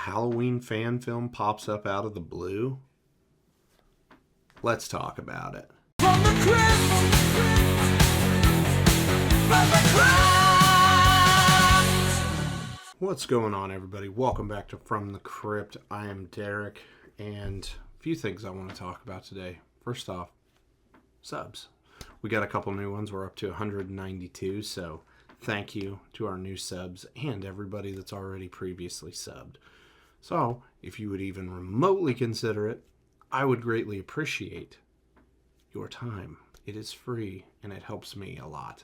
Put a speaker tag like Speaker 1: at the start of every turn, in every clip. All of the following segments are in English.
Speaker 1: Halloween fan film pops up out of the blue? Let's talk about it.
Speaker 2: From the crypt, from the crypt.
Speaker 1: What's going on, everybody? Welcome back to From the Crypt. I am Derek, and a few things I want to talk about today. First off, subs. We got a couple new ones. We're up to 192, so thank you to our new subs and everybody that's already previously subbed. So, if you would even remotely consider it, I would greatly appreciate your time. It is free, and it helps me a lot.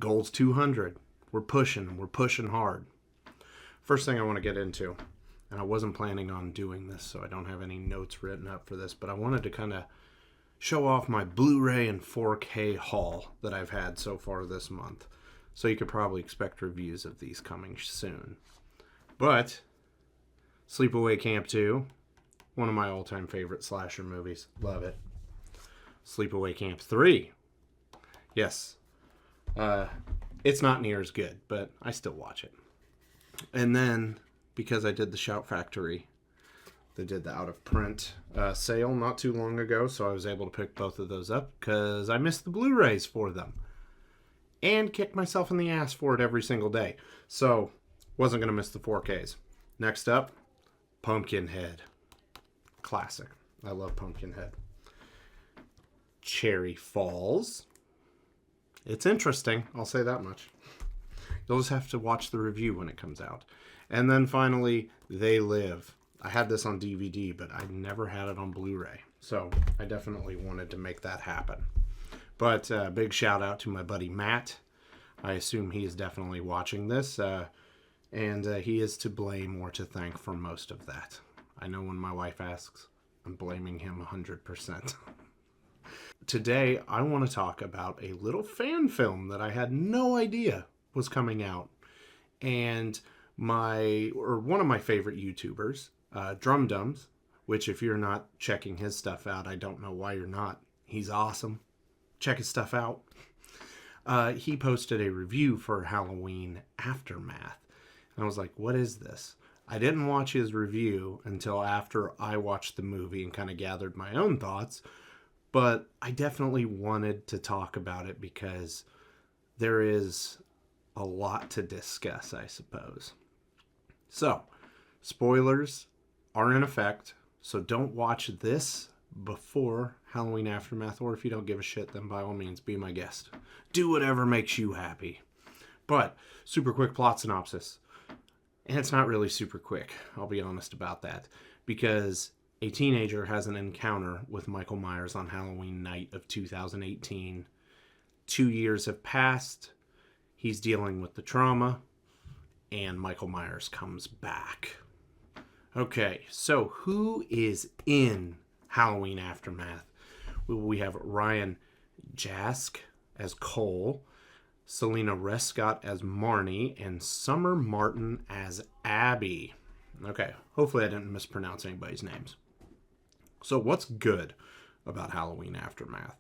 Speaker 1: Goal's 200. We're pushing hard. First thing I want to get into, and I wasn't planning on doing this, so I don't have any notes written up for this, but I wanted to kind of show off my Blu-ray and 4K haul that I've had so far this month. So you could probably expect reviews of these coming soon. But Sleepaway Camp 2, one of my all-time favorite slasher movies. Love it. Sleepaway Camp 3. Yes. It's not near as good, but I still watch it. And then, because I did the Shout Factory, they did the out-of-print sale not too long ago, so I was able to pick both of those up because I missed the Blu-rays for them. And kicked myself in the ass for it every single day. So, wasn't going to miss the 4Ks. Next up, Pumpkinhead. Classic. I love Pumpkinhead. Cherry Falls. It's interesting, I'll say that much. You'll just have to watch the review when it comes out. And then finally, They Live. I had this on DVD, but I never had it on Blu-ray. So, I definitely wanted to make that happen. But big shout out to my buddy Matt. I assume he is definitely watching this. And he is to blame or to thank for most of that. I know when my wife asks, I'm blaming him 100%. Today, I want to talk about a little fan film that I had no idea was coming out. And one of my favorite YouTubers, Drum Dums, which if you're not checking his stuff out, I don't know why you're not. He's awesome. Check his stuff out. He posted a review for Halloween Aftermath. And I was like, what is this? I didn't watch his review until after I watched the movie and kind of gathered my own thoughts. But I definitely wanted to talk about it because there is a lot to discuss, I suppose. So, spoilers are in effect. So don't watch this before Halloween Aftermath, or if you don't give a shit, then by all means be my guest. Do whatever makes you happy. But super quick plot synopsis, and it's not really super quick, I'll be honest about that, because a teenager has an encounter with Michael Myers on Halloween night of 2018. 2 years have passed, he's dealing with the trauma, and Michael Myers comes back. Okay, so who is in Halloween Aftermath? We have Ryan Jask as Cole, Selena Rescott as Marnie, and Summer Martin as Abby. Okay, hopefully I didn't mispronounce anybody's names. So what's good about Halloween Aftermath?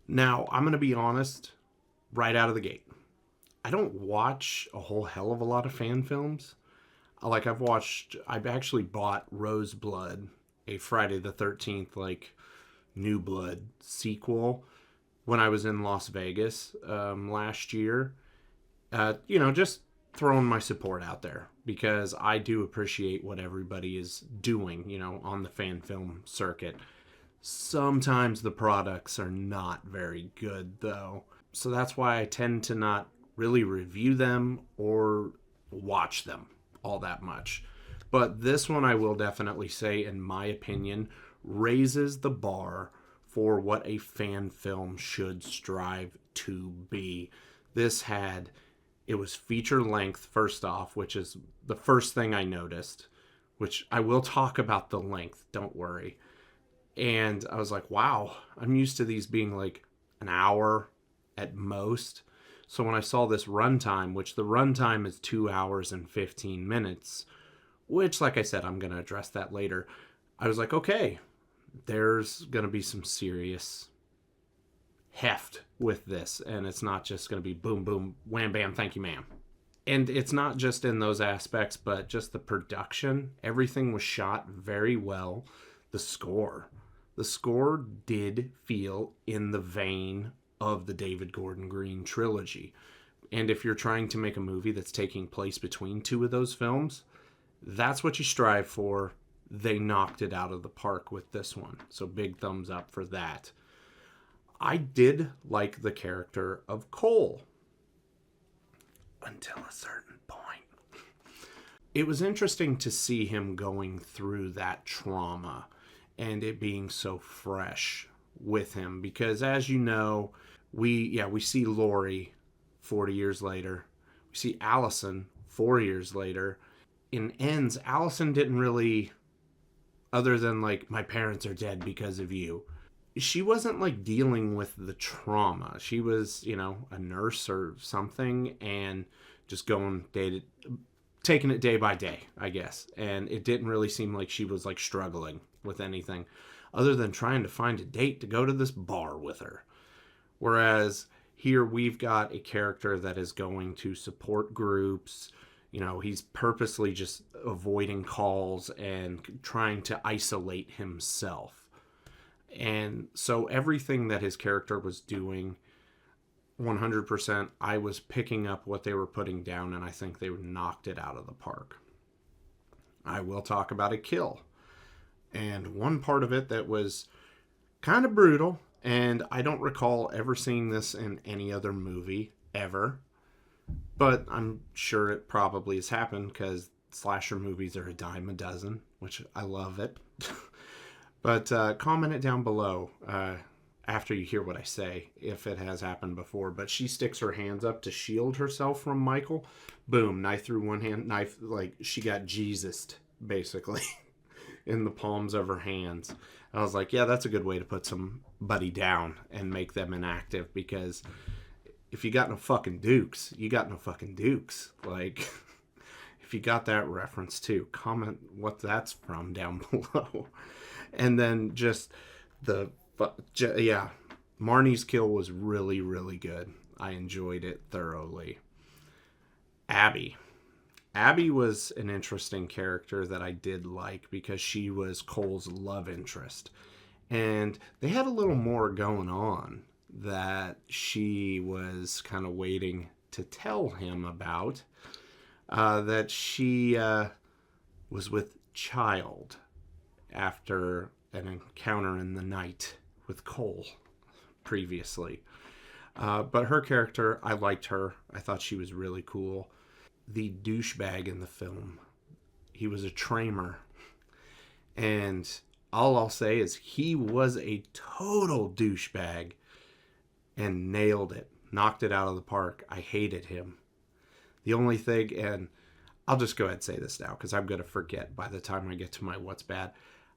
Speaker 1: Now, I'm going to be honest right out of the gate. I don't watch a whole hell of a lot of fan films. Like, I've actually bought Roseblood, a Friday the 13th, New Blood sequel when I was in Las Vegas last year. Just throwing my support out there because I do appreciate what everybody is doing, on the fan film circuit. Sometimes the products are not very good, though. So that's why I tend to not really review them or watch them all that much. But this one, I will definitely say, in my opinion, raises the bar for what a fan film should strive to be. It was feature length, first off, which is the first thing I noticed, which I will talk about the length, don't worry. And I was like, wow, I'm used to these being like an hour at most. So when I saw this runtime, which the runtime is 2 hours and 15 minutes, which, like I said, I'm going to address that later. I was like, okay, there's going to be some serious heft with this. And it's not just going to be boom, boom, wham, bam, thank you, ma'am. And it's not just in those aspects, but just the production. Everything was shot very well. The score. The score did feel in the vein of the David Gordon Green trilogy. And if you're trying to make a movie that's taking place between two of those films, that's what you strive for. They knocked it out of the park with this one. So big thumbs up for that. I did like the character of Cole. Until a certain point. It was interesting to see him going through that trauma and it being so fresh with him. Because as you know, we see Lori 40 years later. We see Allison 4 years later. In Ends, Allison didn't really, other than like, my parents are dead because of you, she wasn't like dealing with the trauma. She was, a nurse or something and just going taking it day by day, I guess. And it didn't really seem like she was like struggling with anything other than trying to find a date to go to this bar with her. Whereas here we've got a character that is going to support groups. He's purposely just avoiding calls and trying to isolate himself. And so everything that his character was doing, 100%, I was picking up what they were putting down, and I think they knocked it out of the park. I will talk about a kill. And one part of it that was kind of brutal, and I don't recall ever seeing this in any other movie, ever. But I'm sure it probably has happened, because slasher movies are a dime a dozen, which I love it. But comment it down below after you hear what I say, if it has happened before. But she sticks her hands up to shield herself from Michael. Boom, knife through one hand, knife, like she got Jesused, basically, in the palms of her hands. I was like, yeah, that's a good way to put somebody down and make them inactive, because if you got no fucking dukes, you got no fucking dukes. Like, if you got that reference too, comment what that's from down below. And then just Marnie's kill was really, really good. I enjoyed it thoroughly. Abby was an interesting character that I did like, because she was Cole's love interest. And they had a little more going on that she was kind of waiting to tell him about. That she was with child after an encounter in the night with Cole previously. But her character, I liked her. I thought she was really cool. The douchebag in the film, he was a tramer. And all I'll say is he was a total douchebag and nailed it. Knocked it out of the park. I hated him. The only thing, and I'll just go ahead and say this now because I'm going to forget by the time I get to my what's bad.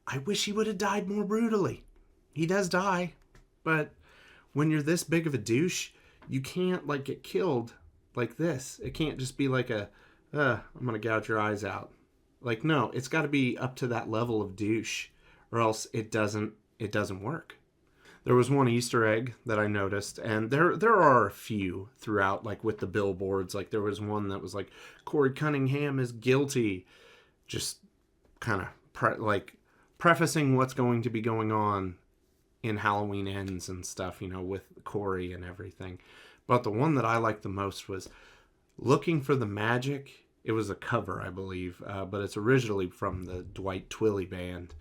Speaker 1: I wish he would have died more brutally. He does die, but when you're this big of a douche, you can't like get killed like this. It can't just be like I'm going to gouge your eyes out. Like, no, it's got to be up to that level of douche, or else it doesn't work. There was one Easter egg that I noticed, and there are a few throughout, like with the billboards. Like there was one that was like, Corey Cunningham is guilty. Just kind of prefacing what's going to be going on in Halloween Ends and stuff, with Corey and everything. But the one that I liked the most was Looking for the Magic. It was a cover, I believe, but it's originally from the Dwight Twilley band.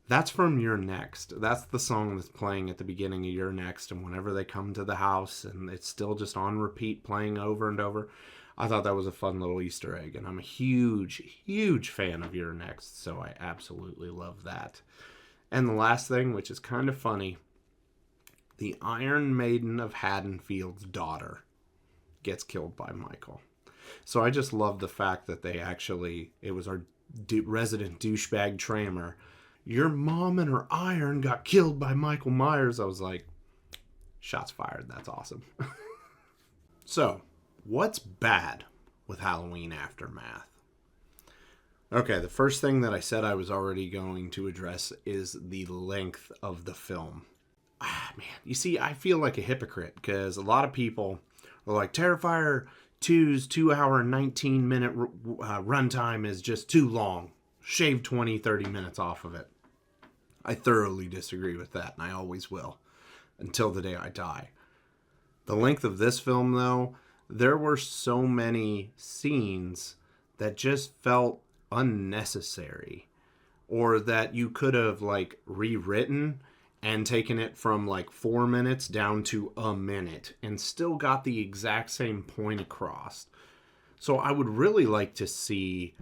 Speaker 1: That's from You're Next. That's the song that's playing at the beginning of You're Next, and whenever they come to the house, and it's still just on repeat, playing over and over. I thought that was a fun little Easter egg, and I'm a huge, huge fan of You're Next, so I absolutely love that. And the last thing, which is kind of funny, the Iron Maiden of Haddonfield's daughter gets killed by Michael. So I just love the fact that it was our resident douchebag tramer. Your mom and her iron got killed by Michael Myers. I was like, shots fired. That's awesome. So, what's bad with Halloween Aftermath? Okay, the first thing that I said I was already going to address is the length of the film. Man, you see, I feel like a hypocrite because a lot of people are like, Terrifier 2's 2 hour and 19 minute runtime is just too long. Shave 20, 30 minutes off of it. I thoroughly disagree with that, and I always will, until the day I die. The length of this film, though, there were so many scenes that just felt unnecessary, or that you could have, like, rewritten and taken it from, like, 4 minutes down to a minute and still got the exact same point across. So I would really like to see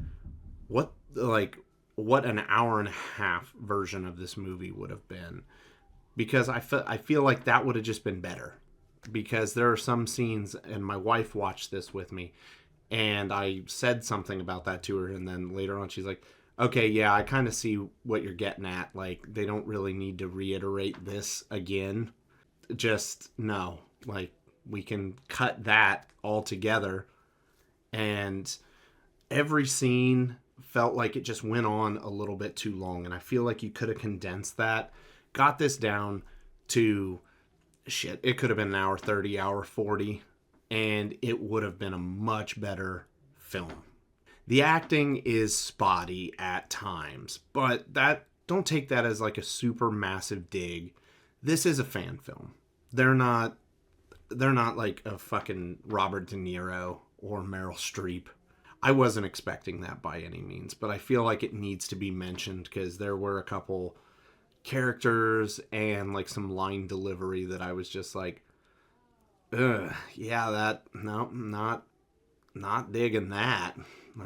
Speaker 1: what an hour and a half version of this movie would have been, because I feel like that would have just been better. Because there are some scenes, and my wife watched this with me, and I said something about that to her, and then later on she's like, okay, yeah, I kind of see what you're getting at. Like, they don't really need to reiterate this again. Just, no. Like, we can cut that all together. And every scene felt like it just went on a little bit too long. And I feel like you could have condensed that. Got this down to, shit, it could have been an hour 30, hour 40. And it would have been a much better film. The acting is spotty at times, but don't take that as like a super massive dig. This is a fan film. They're not like a fucking Robert De Niro or Meryl Streep. I wasn't expecting that by any means, but I feel like it needs to be mentioned because there were a couple characters and like some line delivery that I was just like, ugh, yeah, not digging that.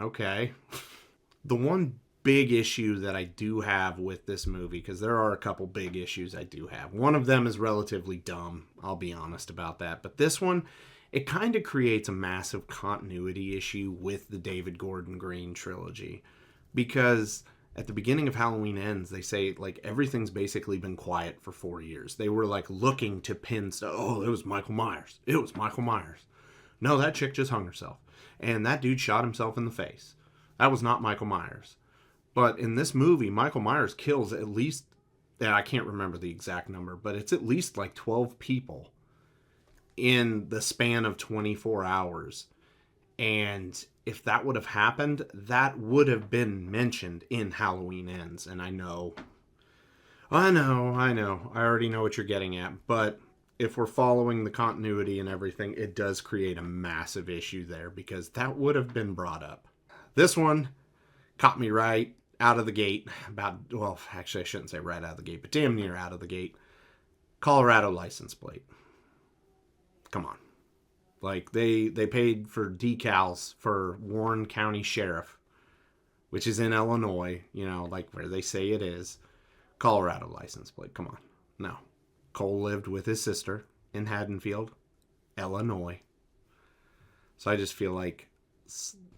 Speaker 1: Okay. The one big issue that I do have with this movie, because there are a couple big issues I do have. One of them is relatively dumb. I'll be honest about that. But this one, it kind of creates a massive continuity issue with the David Gordon Green trilogy. Because at the beginning of Halloween Ends, they say, like, everything's basically been quiet for 4 years. They were, like, looking to pin stuff. Oh, it was Michael Myers. It was Michael Myers. No, that chick just hung herself. And that dude shot himself in the face. That was not Michael Myers. But in this movie, Michael Myers kills at least, I can't remember the exact number, but it's at least like 12 people in the span of 24 hours. And if that would have happened, that would have been mentioned in Halloween Ends. And I know. I already know what you're getting at. But if we're following the continuity and everything, it does create a massive issue there because that would have been brought up. This one caught me right out of the gate. Actually, I shouldn't say right out of the gate, but damn near out of the gate. Colorado license plate. Come on. Like, they paid for decals for Warren County Sheriff, which is in Illinois, like where they say it is. Colorado license plate. Come on. No. Cole lived with his sister in Haddonfield, Illinois. So I just feel like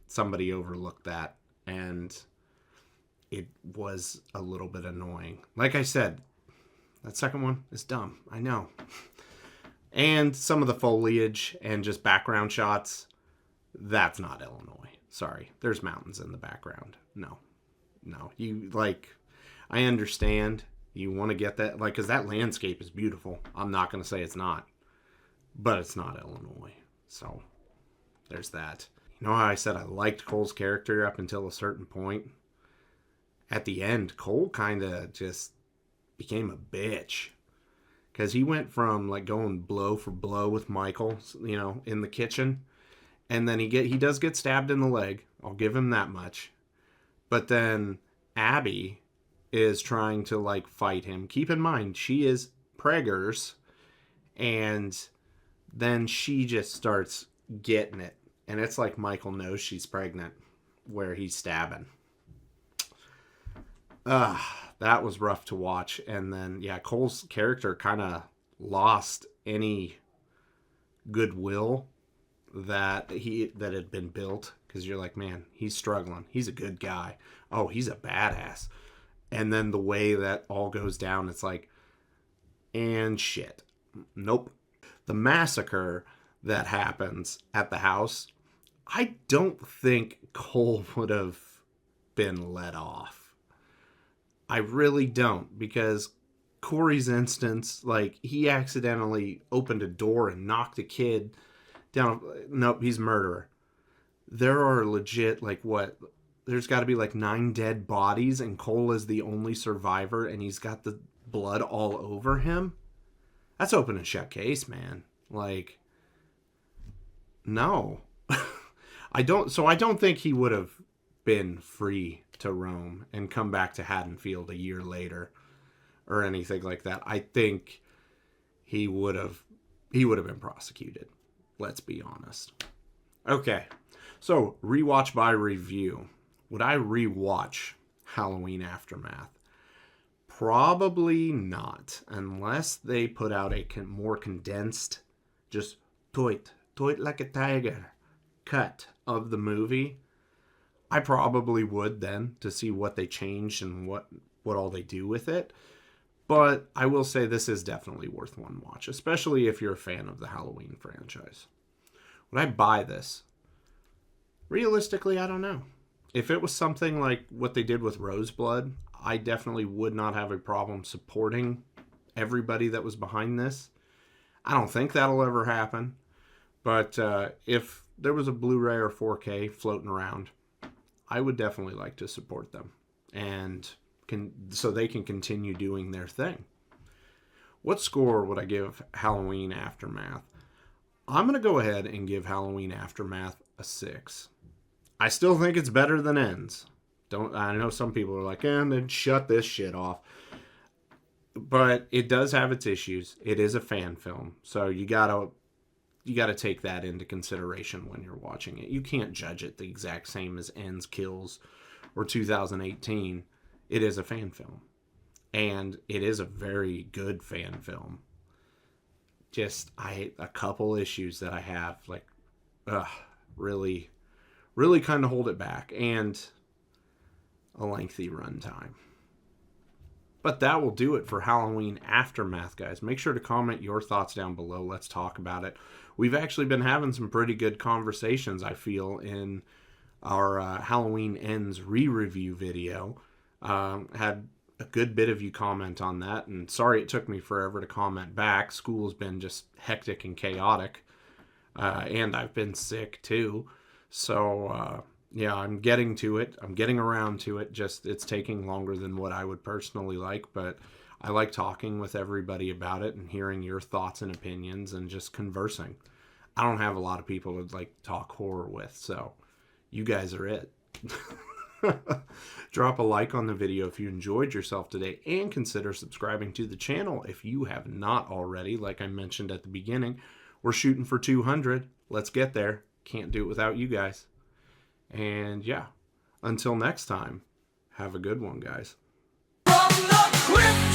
Speaker 1: somebody overlooked that, and it was a little bit annoying. Like I said, that second one is dumb. I know. And some of the foliage and just background shots, that's not Illinois. Sorry. There's mountains in the background. No. I understand. You want to get that, because that landscape is beautiful. I'm not going to say it's not. But it's not Illinois. So, there's that. You know how I said I liked Cole's character up until a certain point? At the end, Cole kind of just became a bitch. Because he went from, going blow for blow with Michael, in the kitchen. And then he does get stabbed in the leg. I'll give him that much. But then Abby is trying to fight him. Keep in mind, she is preggers, and then she just starts getting it, and it's like Michael knows she's pregnant where he's stabbing. That was rough to watch. And then Cole's character kind of lost any goodwill that had been built, because you're like, man, he's struggling, he's a good guy, oh, he's a badass. And then the way that all goes down, it's like, and shit. Nope. The massacre that happens at the house, I don't think Cole would have been let off. I really don't, because Corey's instance, he accidentally opened a door and knocked a kid Nope, he's murderer. There are legit, like, what? There's got to be like 9 dead bodies, and Cole is the only survivor, and he's got the blood all over him. That's open and shut case, man. Like, no. I don't think he would have been free to roam and come back to Haddonfield a year later or anything like that. I think he would have been prosecuted. Let's be honest. Okay. So, rewatch by review. Would I rewatch Halloween Aftermath? Probably not, unless they put out a more condensed, just toit like a tiger cut of the movie. I probably would then, to see what they changed and what all they do with it. But I will say this is definitely worth one watch, especially if you're a fan of the Halloween franchise. Would I buy this? Realistically, I don't know. If it was something like what they did with Roseblood, I definitely would not have a problem supporting everybody that was behind this. I don't think that'll ever happen. But if there was a Blu-ray or 4K floating around, I would definitely like to support them. And so they can continue doing their thing. What score would I give Halloween Aftermath? I'm going to go ahead and give Halloween Aftermath a 6. I still think it's better than Ends. I know some people are like, then shut this shit off. But it does have its issues. It is a fan film, so you gotta take that into consideration when you're watching it. You can't judge it the exact same as Ends, Kills, or 2018. It is a fan film, and it is a very good fan film. Just a couple issues that I have, like, really kind of hold it back, and a lengthy runtime. But that will do it for Halloween Aftermath, guys. Make sure to comment your thoughts down below. Let's talk about it. We've actually been having some pretty good conversations, I feel, in our Halloween Ends re-review video. Had a good bit of you comment on that, and sorry it took me forever to comment back. School's been just hectic and chaotic, and I've been sick too. So, yeah, I'm getting to it. I'm getting around to it. Just, it's taking longer than what I would personally like, but I like talking with everybody about it and hearing your thoughts and opinions and just conversing. I don't have a lot of people to, like, talk horror with, so you guys are it. Drop a like on the video if you enjoyed yourself today, and consider subscribing to the channel if you have not already. Like I mentioned at the beginning, we're shooting for 200. Let's get there. Can't do it without you guys. And yeah, until next time, have a good one, guys.
Speaker 2: From the crypt